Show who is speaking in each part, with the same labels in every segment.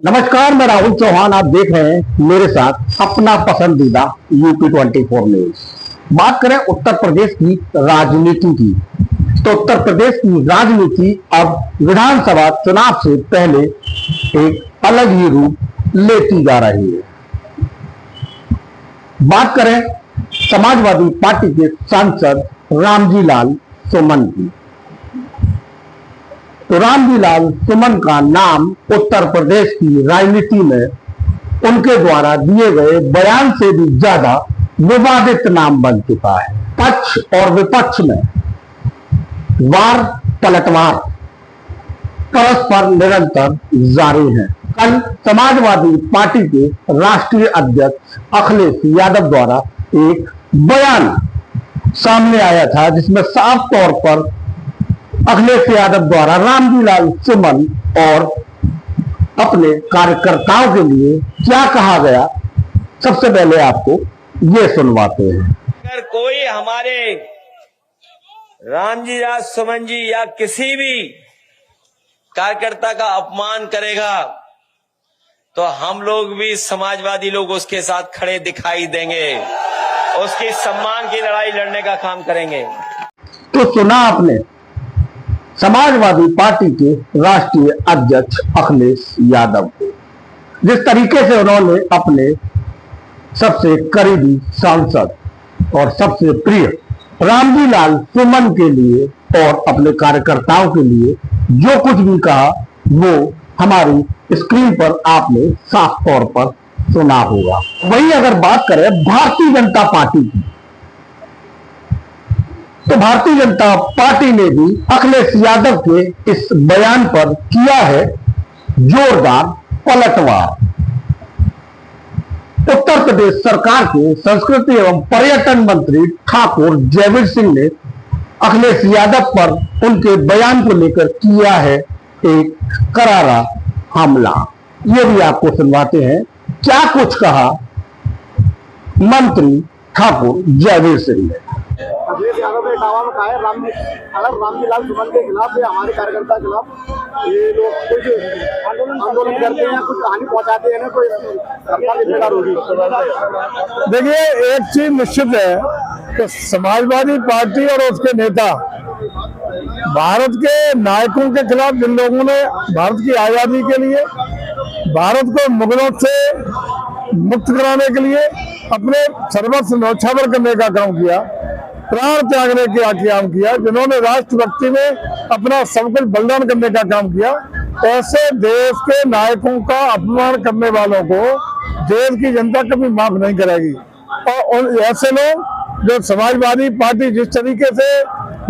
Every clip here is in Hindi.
Speaker 1: नमस्कार, मैं राहुल चौहान। आप देख रहे हैं मेरे साथ अपना पसंदीदा यूपी 24 न्यूज। बात करें उत्तर प्रदेश की राजनीति की, तो उत्तर प्रदेश की राजनीति अब विधानसभा चुनाव से पहले एक अलग ही रूप लेती जा रही है। बात करें समाजवादी पार्टी के सांसद रामजी लाल सुमन की, तो रामजी लाल सुमन का नाम उत्तर प्रदेश की राजनीति में उनके द्वारा दिए गए बयान से भी ज्यादा विवादित नाम बन चुका है। पक्ष और विपक्ष में वार पलटवार परस्पर निरंतर जारी है। कल समाजवादी पार्टी के राष्ट्रीय अध्यक्ष अखिलेश यादव द्वारा एक बयान सामने आया था, जिसमें साफ तौर पर अखिलेश यादव द्वारा रामजी लाल सुमन और अपने कार्यकर्ताओं के लिए क्या कहा गया, सबसे पहले आपको ये सुनवाते हैं।
Speaker 2: अगर कोई हमारे रामजी लाल सुमन जी या किसी भी कार्यकर्ता का अपमान करेगा तो हम लोग भी समाजवादी लोग उसके साथ खड़े दिखाई देंगे, उसके सम्मान की लड़ाई लड़ने का काम करेंगे।
Speaker 1: तो सुना आपने समाजवादी पार्टी के राष्ट्रीय अध्यक्ष अखिलेश यादव को, जिस तरीके से उन्होंने अपने सबसे करीबी सांसद और सबसे प्रिय रामजी लाल सुमन के लिए और अपने कार्यकर्ताओं के लिए जो कुछ भी कहा, वो हमारी स्क्रीन पर आपने साफ तौर पर सुना होगा। वहीं अगर बात करें भारतीय जनता पार्टी की, तो भारतीय जनता पार्टी ने भी अखिलेश यादव के इस बयान पर किया है जोरदार पलटवार। उत्तर प्रदेश सरकार के संस्कृति एवं पर्यटन मंत्री ठाकुर जयवीर सिंह ने अखिलेश यादव पर उनके बयान को लेकर किया है एक करारा हमला। ये भी आपको सुनवाते हैं क्या कुछ कहा मंत्री ठाकुर जयवीर सिंह ने।
Speaker 3: अखिलेश यादव ने दावा में कहा है रामजी लाल सुमन के खिलाफ या हमारे कार्यकर्ता के खिलाफ ये लोग कुछ आंदोलन करते हैं, कुछ हानि पहुंचाते हैं, कोई सरकार जिम्मेदार होगी।
Speaker 4: देखिए, एक चीज निश्चित है कि समाजवादी पार्टी और उसके नेता भारत के नायकों के खिलाफ, जिन लोगों ने भारत की आजादी के लिए, भारत को मुगलों से मुक्त कराने के लिए अपने सर्वस्व न्यौछावर करने का काम किया, प्राण त्यागने का काम किया, जिन्होंने राष्ट्रभक्ति में अपना सब कुछ बलिदान करने का काम किया, ऐसे देश के नायकों का अपमान करने वालों को देश की जनता कभी माफ नहीं करेगी। और ऐसे लोग जो समाजवादी पार्टी जिस तरीके से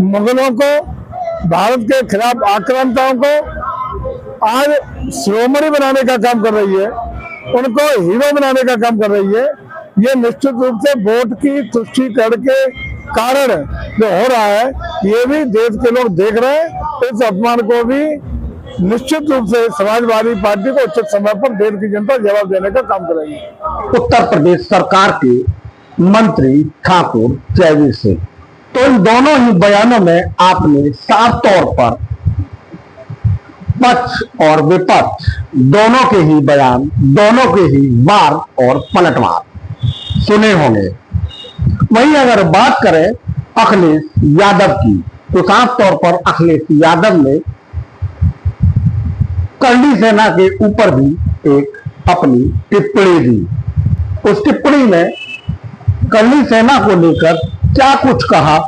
Speaker 4: मुगलों को, भारत के खिलाफ आक्रांताओं को आज शिरोमणि बनाने का काम कर रही है, उनको हीरो बनाने का काम कर रही है, ये निश्चित रूप से वोट की तुष्टीकरण के कारण जो हो रहा है, ये भी देश के लोग देख रहे हैं। इस अपमान को भी निश्चित रूप से समाजवादी पार्टी को उचित समय पर देश की जनता जवाब देने का काम करेगी।
Speaker 1: उत्तर प्रदेश सरकार के मंत्री ठाकुर जयवीर सिंह, तो इन दोनों ही बयानों में आपने साफ तौर पर पक्ष और विपक्ष दोनों के ही बयान, दोनों के ही वार और पलटवार सुने होंगे। वहीं अगर बात करें अखिलेश यादव की, तो साफ तौर पर अखिलेश यादव ने करनी सेना के ऊपर भी एक अपनी टिप्पणी दी। उस टिप्पणी में करनी सेना को लेकर क्या कुछ कहा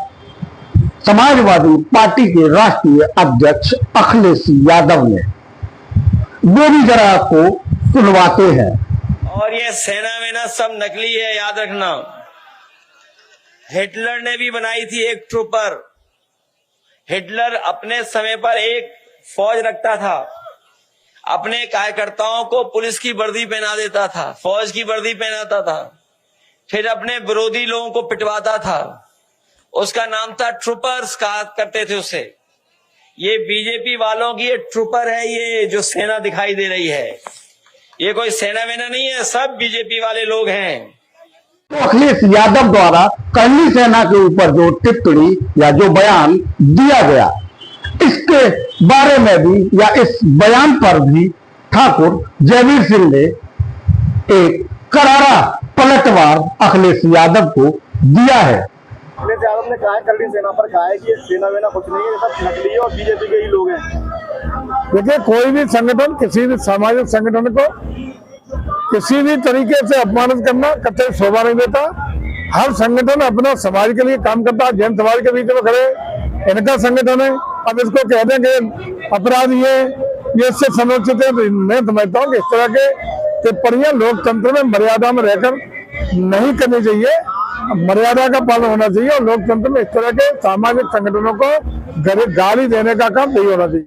Speaker 1: समाजवादी पार्टी के राष्ट्रीय अध्यक्ष अखिलेश यादव ने, वो भी जरा आपको सुनवाते हैं।
Speaker 2: और ये सेना वेना सब नकली है, याद रखना। हिटलर ने भी बनाई थी एक ट्रूपर। हिटलर अपने समय पर एक फौज रखता था, अपने कार्यकर्ताओं को पुलिस की वर्दी पहना देता था, फौज की वर्दी पहनाता था, फिर अपने विरोधी लोगों को पिटवाता था। उसका नाम था ट्रूपर्स, कहा करते थे उसे। ये बीजेपी वालों की ये ट्रूपर है, ये जो सेना दिखाई दे रही है, ये कोई सेना वेना नहीं है, सब बीजेपी वाले लोग हैं।
Speaker 1: तो अखिलेश यादव द्वारा करनी सेना के ऊपर जो टिप्पणी या जो बयान दिया गया, इसके बारे में भी या इस बयान पर भी ठाकुर जयवीर सिंह ने एक करारा पलटवार अखिलेश यादव को दिया है।
Speaker 3: अखिलेश यादव ने कहा है, करनी सेना पर कहा है कि सेना वेना कुछ नहीं है, ये सब नकली है और बीजेपी के ही लोग हैं।
Speaker 4: देखिए, कोई भी संगठन किसी भी सामाजिक संगठन को किसी भी तरीके से अपमानित करना कतई शोभा नहीं देता। हर संगठन अपना समाज के लिए काम करता है। जैन समाज के बीच में खड़े इनका संगठन है, अब इसको कह दें कि अपराध ये इससे समर्थित है, तो मैं समझता हूँ कि इस तरह के टिप्पणियां लोकतंत्र में मर्यादा में रहकर नहीं करनी चाहिए। मर्यादा का पालन होना चाहिए और लोकतंत्र में इस तरह के सामाजिक संगठनों को गाली देने का काम नहीं होना चाहिए।